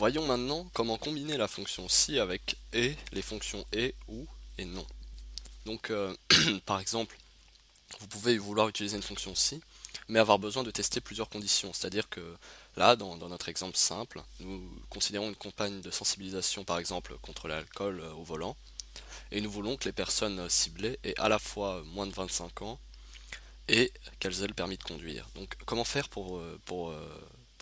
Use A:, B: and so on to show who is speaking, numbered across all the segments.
A: Voyons maintenant comment combiner la fonction si avec et, les fonctions et, ou et non. Donc par exemple, vous pouvez vouloir utiliser une fonction si, mais avoir besoin de tester plusieurs conditions. C'est-à-dire que là, dans notre exemple simple, nous considérons une campagne de sensibilisation par exemple contre l'alcool au volant, et nous voulons que les personnes ciblées aient à la fois moins de 25 ans et qu'elles aient le permis de conduire. Donc comment faire pour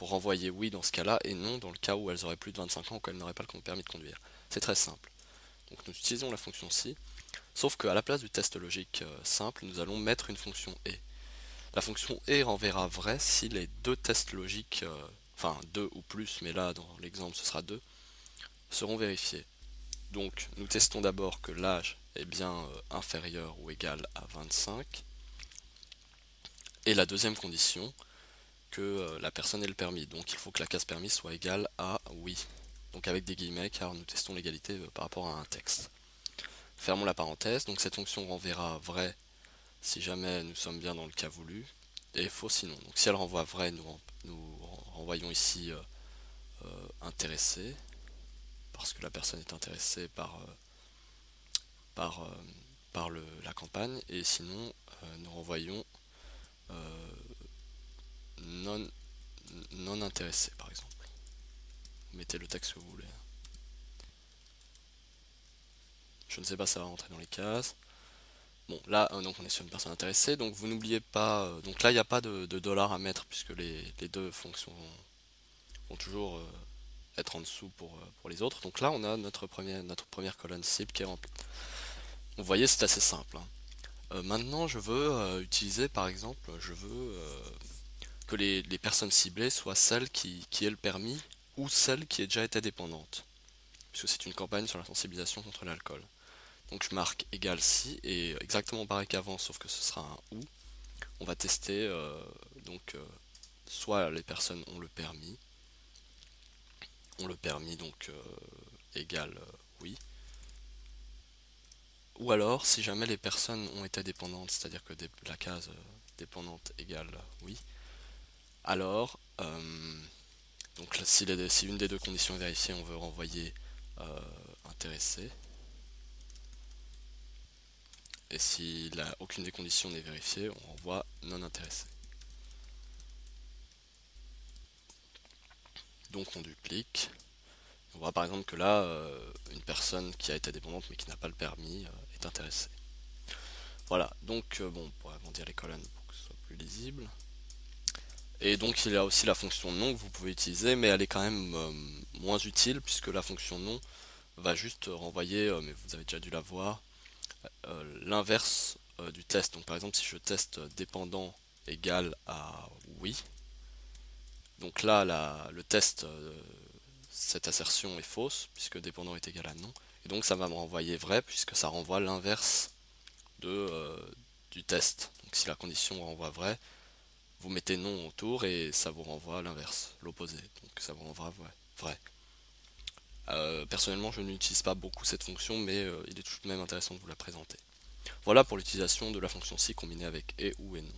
A: renvoyer oui dans ce cas-là et non dans le cas où elles auraient plus de 25 ans ou qu'elles n'auraient pas le permis de conduire? C'est très simple. Donc nous utilisons la fonction si, sauf qu'à la place du test logique simple, nous allons mettre une fonction et. La fonction et renverra vrai si les deux tests logiques, enfin deux ou plus, mais là dans l'exemple ce sera deux, seront vérifiés. Donc nous testons d'abord que l'âge est bien inférieur ou égal à 25, et la deuxième condition, que la personne ait le permis. Donc il faut que la case permis soit égale à oui. Donc avec des guillemets car nous testons l'égalité par rapport à un texte. Fermons la parenthèse, donc cette fonction renverra vrai si jamais nous sommes bien dans le cas voulu, et faux sinon. Donc si elle renvoie vrai, nous renvoyons ici intéressé, parce que la personne est intéressée par, la campagne, et sinon nous renvoyons non, non intéressé par exemple. Vous mettez le texte que vous voulez. Je ne sais pas, ça va rentrer dans les cases. Bon, là, donc on est sur une personne intéressée, donc vous n'oubliez pas, donc là il n'y a pas de dollar à mettre puisque les deux fonctions vont toujours être en dessous pour les autres. Donc là on a notre première colonne cible qui est remplie. Vous voyez, c'est assez simple, hein. Maintenant je veux utiliser par exemple, je veux que les personnes ciblées soient celles qui aient le permis ou celles qui aient déjà été dépendantes, puisque c'est une campagne sur la sensibilisation contre l'alcool. Donc je marque égal si, et exactement pareil qu'avant, sauf que ce sera un ou. On va tester, donc soit les personnes ont le permis donc égal oui, ou alors si jamais les personnes ont été dépendantes, c'est-à-dire que la case dépendante égale oui, alors donc si une des deux conditions est vérifiée, on veut renvoyer intéressé, et si aucune des conditions n'est vérifiée, on renvoie non intéressé. Donc on duplique. On voit par exemple que là, une personne qui a été dépendante mais qui n'a pas le permis est intéressée. Voilà, donc bon, on pourrait agrandir les colonnes pour que ce soit plus lisible. Et donc il y a aussi la fonction non que vous pouvez utiliser, mais elle est quand même moins utile puisque la fonction non va juste renvoyer, mais vous avez déjà dû la voir, l'inverse du test. Donc par exemple si je teste dépendant égal à oui, donc là le test, cette assertion est fausse puisque dépendant est égal à non, et donc ça va me renvoyer vrai puisque ça renvoie l'inverse du test. Donc si la condition renvoie vrai, vous mettez non autour et ça vous renvoie l'inverse, l'opposé. Donc ça vous renvoie vrai. Personnellement, je n'utilise pas beaucoup cette fonction, mais il est tout de même intéressant de vous la présenter. Voilà pour l'utilisation de la fonction si combinée avec et ou et non.